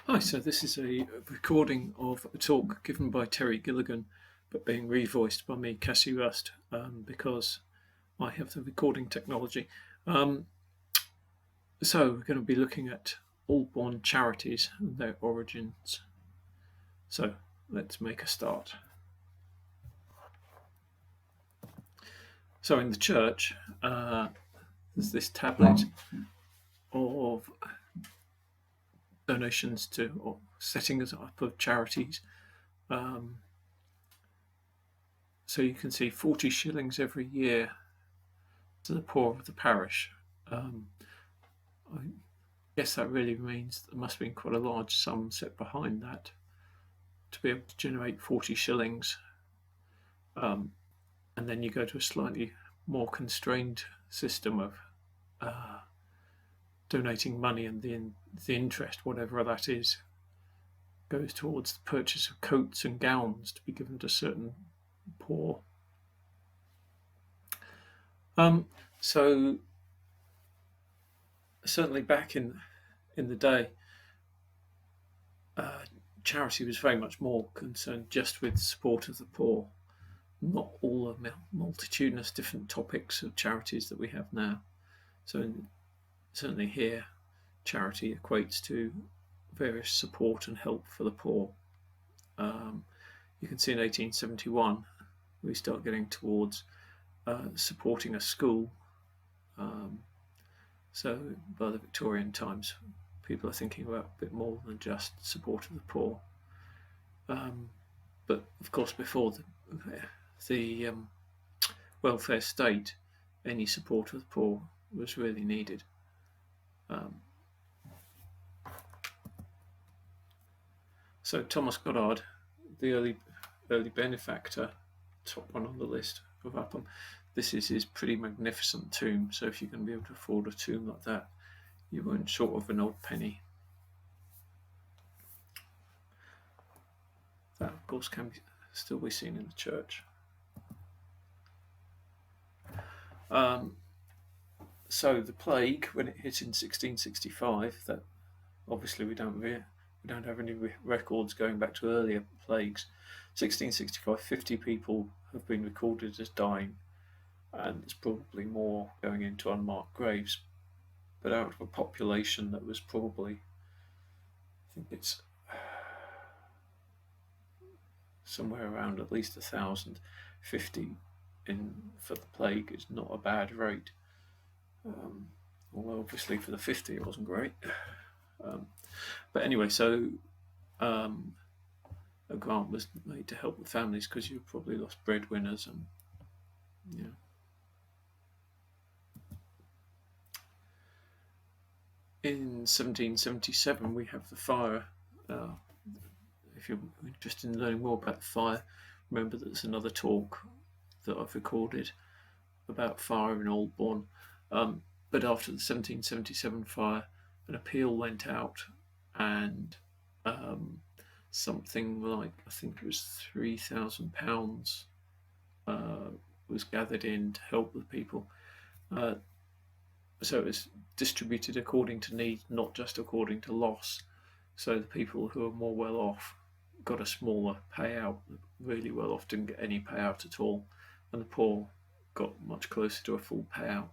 Hi, so this is a recording of a talk given by Terry Gilligan, but being revoiced by me, Cassie Rust, because I have the recording technology. Um, so we're going to be looking at Aldbourne charities and their origins. So let's make a start. So in the church, there's this tablet of donations to or settings up of charities. So you can see 40 shillings every year to the poor of the parish. I guess that really means there must have been quite a large sum set behind that to be able to generate 40 shillings. And then you go to a slightly more constrained system of donating money, and the interest, whatever that is, goes towards the purchase of coats and gowns to be given to certain poor. So certainly back in the day, charity was very much more concerned just with support of the poor, not all the multitudinous different topics of charities that we have now. So certainly here, charity equates to various support and help for the poor. You can see in 1871 we start getting towards supporting a school. So by the Victorian times, people are thinking about a bit more than just support of the poor. But of course, before the welfare state, any support of the poor was really needed. So Thomas Goddard, the early benefactor, top one on the list of Upham. This is his pretty magnificent tomb. So if you're going to be able to afford a tomb like that, you weren't short of an old penny. That, of course, can still be seen in the church. So the plague, when it hit in 1665, that obviously we don't have any records going back to earlier plagues. 1665, 50 people have been recorded as dying, and there's probably more going into unmarked graves. But out of a population that was probably, I think it's somewhere around at least 1,000, 50 for the plague is not a bad rate. Although obviously for the 50 it wasn't great. But anyway, so a grant was made to help the families because you probably lost breadwinners and In 1777 we have the fire. If you're interested in learning more about the fire, remember that there's another talk that I've recorded about fire in Aldbourne. But after the 1777 fire, an appeal went out, and something like, I think it was £3,000 was gathered in to help the people. So it was distributed according to need, not just according to loss. So the people who are more well off got a smaller payout. The really well off didn't get any payout at all, and the poor got much closer to a full payout.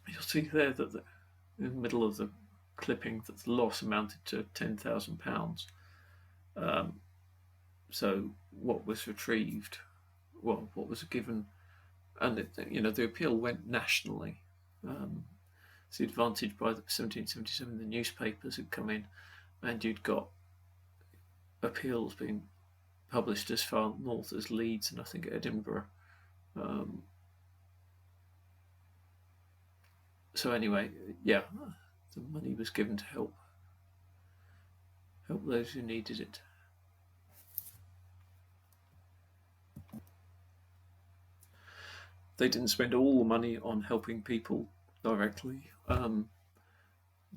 You'll see there that in the middle of the clipping that the loss amounted to £10,000. So what was retrieved, well, what was given, and the appeal went nationally. It's the advantage by the 1777 the newspapers had come in, and you'd got appeals being published as far north as Leeds and I think Edinburgh. So anyway, yeah, the money was given to help those who needed it. They didn't spend all the money on helping people directly.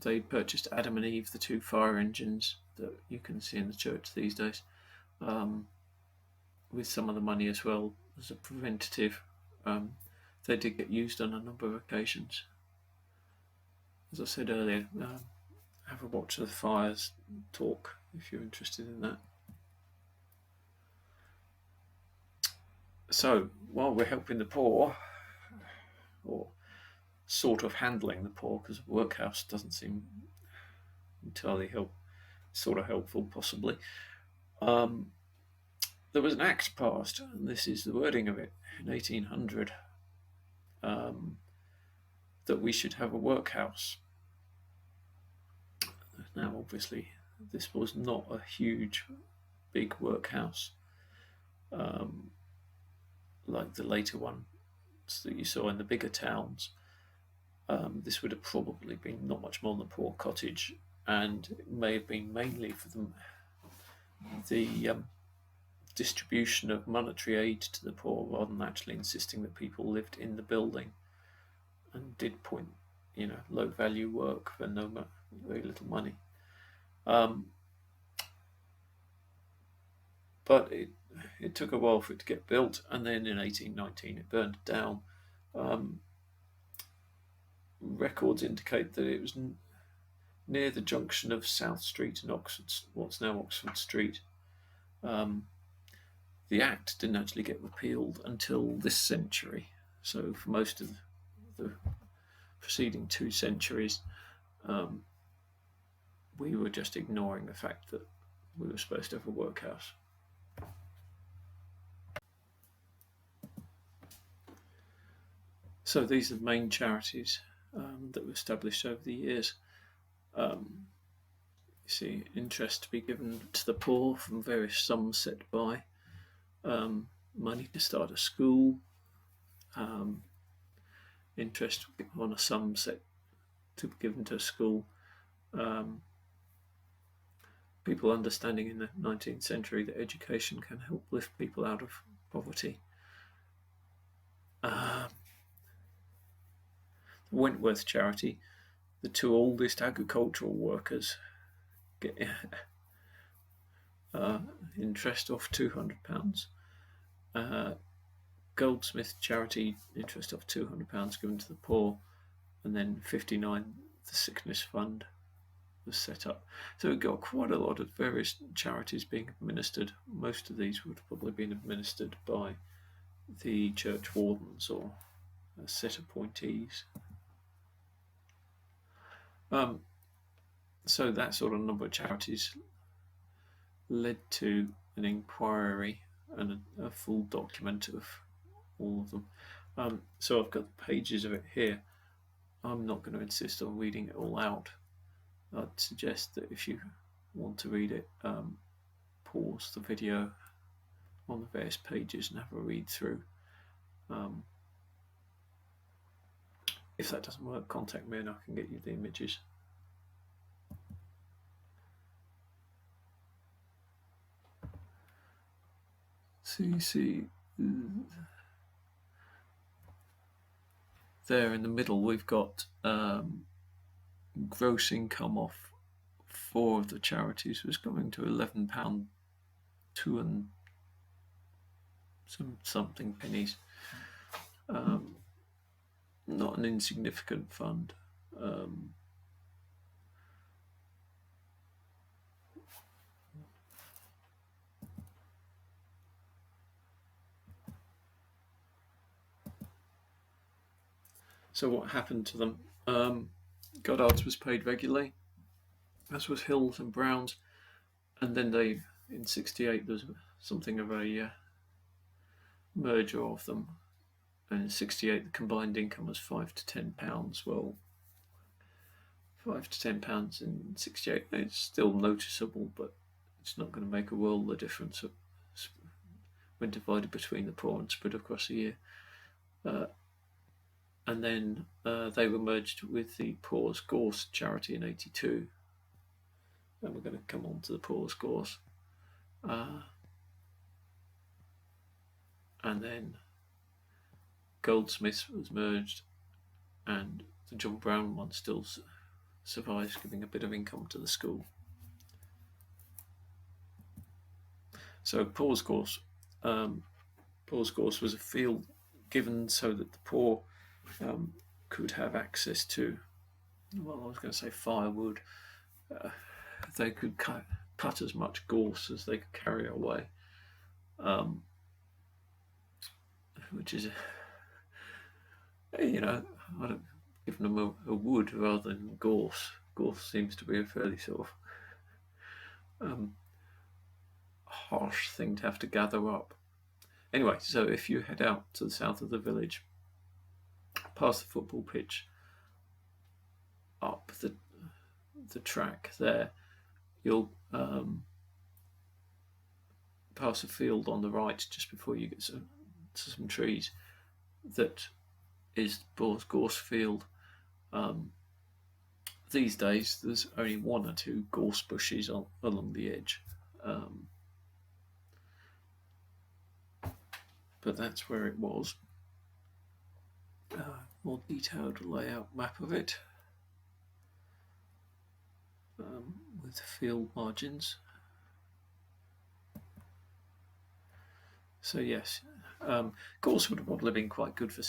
They purchased Adam and Eve, the two fire engines that you can see in the church these days, with some of the money as well as a preventative. They did get used on a number of occasions. As I said earlier, have a watch of the fires talk if you're interested in that. So while we're helping the poor, or sort of handling the poor, because a workhouse doesn't seem entirely helpful possibly, there was an act passed, and this is the wording of it, in 1800, that we should have a workhouse. Now obviously this was not a huge big workhouse like the later ones that you saw in the bigger towns. This would have probably been not much more than a poor cottage, and it may have been mainly for the distribution of monetary aid to the poor, rather than actually insisting that people lived in the building and did low value work for very little money. But it took a while for it to get built, and then in 1819 it burned down. Records indicate that it was near the junction of South Street and what's now Oxford Street. The Act didn't actually get repealed until this century. So for most of the preceding 2 centuries, we were just ignoring the fact that we were supposed to have a workhouse. So these are the main charities that were established over the years. You see, interest to be given to the poor from various sums set by, money to start a school, interest on a sum set to be given to a school. People understanding in the 19th century that education can help lift people out of poverty. The Wentworth charity, the 2 oldest agricultural workers get interest of £200. Goldsmith charity, interest of £200 given to the poor, and then 59, the sickness fund was set up. So we've got quite a lot of various charities being administered. Most of these would have probably been administered by the church wardens or set appointees. So that sort of number of charities led to an inquiry and a full document of all of them. So I've got pages of it here. I'm not going to insist on reading it all out. I'd suggest that if you want to read it, pause the video on the various pages and have a read through. If that doesn't work, contact me and I can get you the images. So you see there in the middle we've got gross income off 4 of the charities was coming to £11 2 and something pennies. Not an insignificant fund. So what happened to them? Goddard's was paid regularly, as was Hills and Brown's, and then in 68 there was something of a merger of them, and in 68 the combined income was £5 to £10. Well, £5 to £10 in 68, it's still noticeable, but it's not going to make a world of difference when divided between the poor and spread across a year. And then they were merged with the Poor's Gorse charity in 82. And we're going to come on to the Poor's Gorse. And then Goldsmiths was merged, and the John Brown one still survives, giving a bit of income to the school. So Poor's Gorse was a field given so that the poor could have access to, well, I was going to say firewood, they could cut as much gorse as they could carry away, which is, you know, I don't give them a wood rather than gorse. Gorse seems to be a fairly sort of harsh thing to have to gather up. Anyway, so if you head out to the south of the village, past the football pitch, up the track there, you'll pass a field on the right just before you get to some trees. That is Boar's Gorse Field. These days, there's only 1 or 2 gorse bushes along the edge. But that's where it was. More detailed layout map of it, with field margins. So yes, gorse would have probably been quite good for,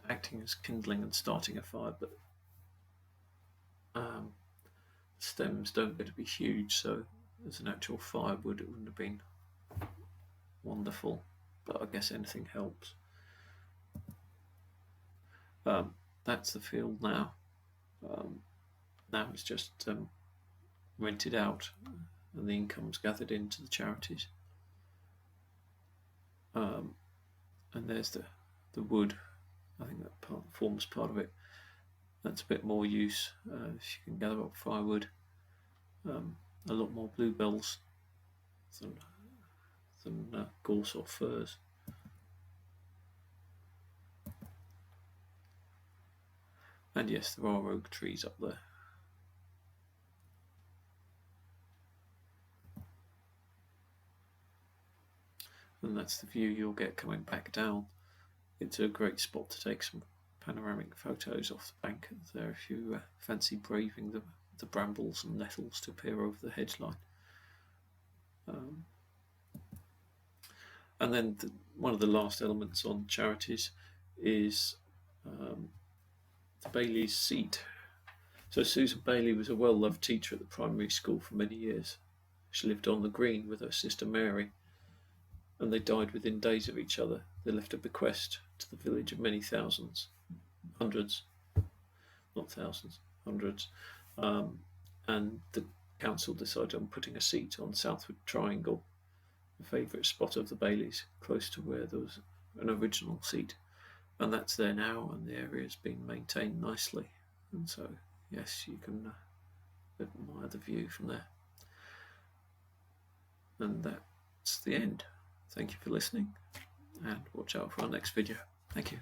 acting as kindling and starting a fire, but stems don't get to be huge, so as an actual firewood it wouldn't have been wonderful, but I guess anything helps. That's the field now. Now it's just rented out and the income's gathered into the charities. And there's the wood. I think that forms part of it. That's a bit more use. If you can gather up firewood, a lot more bluebells than gorse or furze. And yes, there are oak trees up there. And that's the view you'll get coming back down. It's a great spot to take some panoramic photos off the bank there if you fancy braving the brambles and nettles to peer over the hedge line. And then one of the last elements on Charities is the Bailey's seat. So Susan Bailey was a well-loved teacher at the primary school for many years. She lived on the green with her sister Mary, and they died within days of each other. They left a bequest to the village of many thousands, hundreds, not thousands, hundreds. And the council decided on putting a seat on Southwood Triangle, a favourite spot of the Baileys, close to where there was an original seat. And that's there now, and the area's been maintained nicely. And so, yes, you can admire the view from there. And that's the end. Thank you for listening, and watch out for our next video. Thank you.